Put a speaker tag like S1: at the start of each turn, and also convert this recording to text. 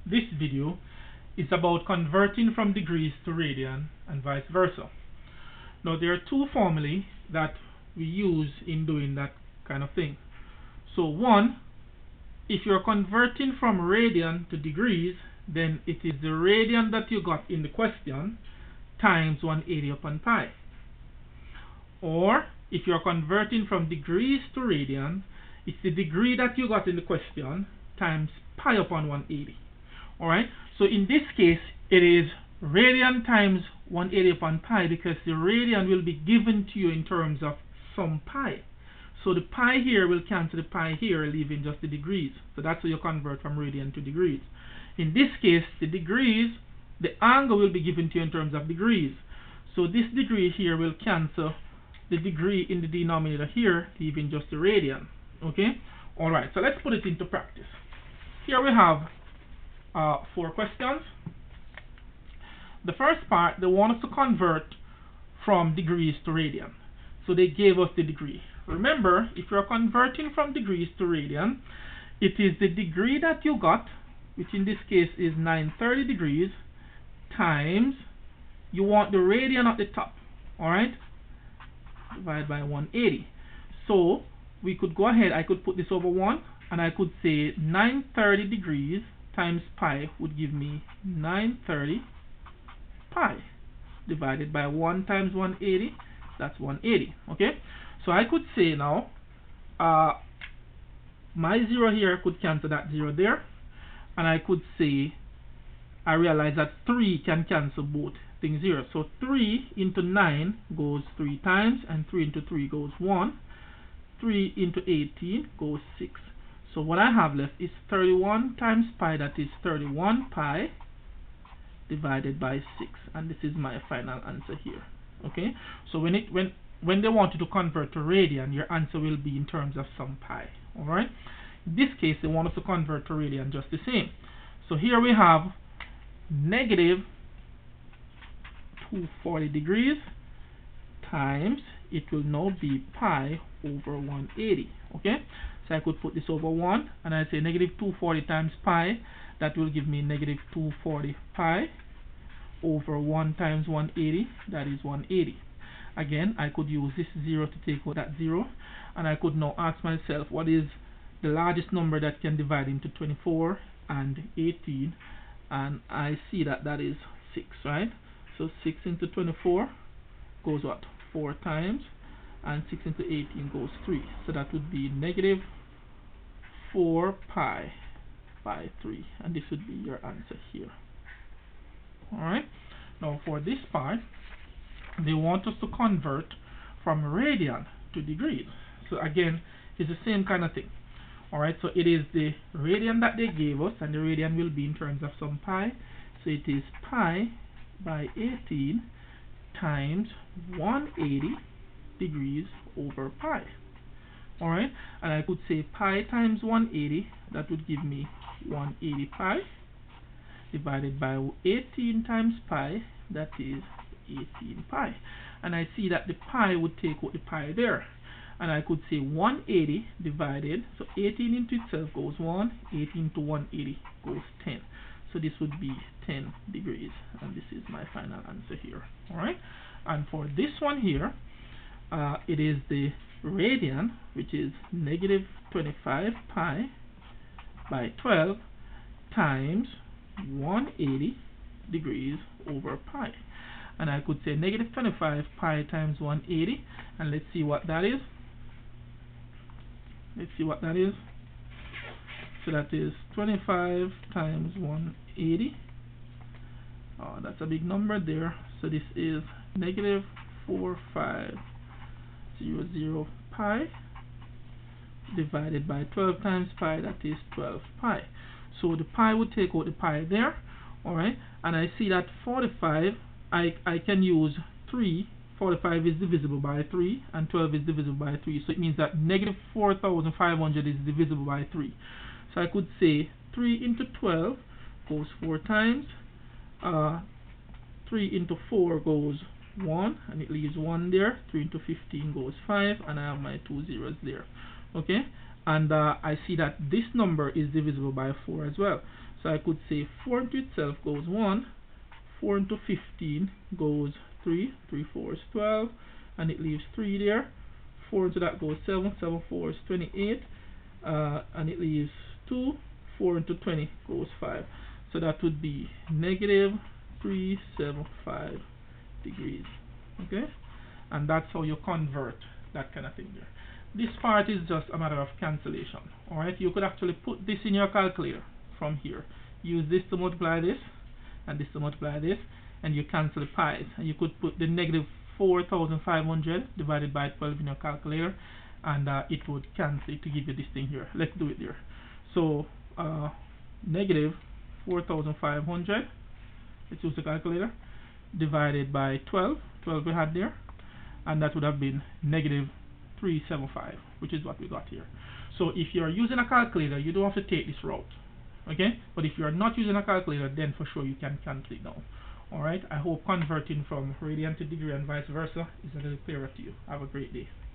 S1: This video is about converting from degrees to radian and vice versa. Now there are two formulae that we use in doing that kind of thing. So one, if you're converting from radian to degrees, then it is the radian that you got in the question times 180 upon pi. Or if you're converting from degrees to radian, it's the degree that you got in the question times pi upon 180. Alright, so in this case it is radian times 180 upon pi, because the radian will be given to you in terms of some pi. So the pi here will cancel the pi here, leaving just the degrees. So that's how you convert from radian to degrees. In this case, the degrees, the angle will be given to you in terms of degrees. So this degree here will cancel the degree in the denominator here, leaving just the radian. Okay? Alright, so let's put it into practice. Here we have 4 questions. The first part, they want us to convert from degrees to radian. So they gave us the degree. Remember, if you're converting from degrees to radian, it is the degree that you got, which in this case is 930 degrees, times, you want the radian at the top, alright? Divided by 180. So we could go ahead, I could put this over 1, and I could say 930 degrees times pi would give me 930 pi divided by 1 times 180, that's 180. Okay, so I could say now my 0 here could cancel that 0 there, and I could say, I realize that 3 can cancel both things here. So 3 into 9 goes 3 times, and 3 into 3 goes 1. 3 into 18 goes 6. So what I have left is 31 times pi, that is 31 pi divided by 6, and this is my final answer here. Okay, so when they want you to convert to radian, your answer will be in terms of some pi. Alright, in this case they want us to convert to radian just the same. So here we have negative 240 degrees times, it will now be pi over 180. Okay, so I could put this over 1, and I say negative 240 times pi, that will give me negative 240 pi over 1 times 180, that is 180. Again, I could use this 0 to take out that 0, and I could now ask myself, what is the largest number that can divide into 24 and 18, and I see that that is 6, right? So 6 into 24 goes what? 4 times, and 6 into 18 goes 3. So that would be negative 4 pi by 3, and this would be your answer here. Alright, now for this part, they want us to convert from radian to degrees. So again, it's the same kind of thing. Alright, so it is the radian that they gave us, and the radian will be in terms of some pi. So it is pi by 18 times 180 degrees over pi. Alright, and I could say pi times 180, that would give me 180 pi divided by 18 times pi, that is 18 pi. And I see that the pi would take out the pi there, and I could say 180 divided, so 18 into itself goes 1, 18 to 180 goes 10. So this would be 10 degrees, and this is my final answer here. Alright, and for this one here, it is the radian, which is negative 25 pi by 12 times 180 degrees over pi. And I could say negative 25 pi times 180, and let's see what that is. Let's see what that is. So that is 25 times 180. Oh, that's a big number there. So this is negative 4500 pi divided by 12 times pi, that is 12 pi. So the pi would take out the pi there. Alright, and I see that 45, I can use 3. 45 is divisible by 3, and 12 is divisible by 3. So it means that negative 4500 is divisible by 3. So I could say 3 into 12 goes 4 times. 3 into 4 goes 1, and it leaves 1 there. 3 into 15 goes 5, and I have my 2 zeros there. Okay, and I see that this number is divisible by 4 as well. So I could say 4 into itself goes 1, 4 into 15 goes 3, 3 4 is 12, and it leaves 3 there. 4 into that goes 7, 7 4 is 28, and it leaves 2, 4 into 20 goes 5. So that would be negative 375 degrees. Okay? And that's how you convert that kind of thing there. This part is just a matter of cancellation. Alright, you could actually put this in your calculator from here. Use this to multiply this, and this to multiply this, and you cancel the pi's. And you could put the negative 4,500 divided by 12 in your calculator, and it would cancel it to give you this thing here. Let's do it there. So, negative 4,500, let's use the calculator, divided by 12, 12 we had there, and that would have been negative 375, which is what we got here. So if you're using a calculator, you don't have to take this route, okay? But if you're not using a calculator, then for sure you can cancel it down. Alright, I hope converting from radian to degree and vice versa is a little clearer to you. Have a great day.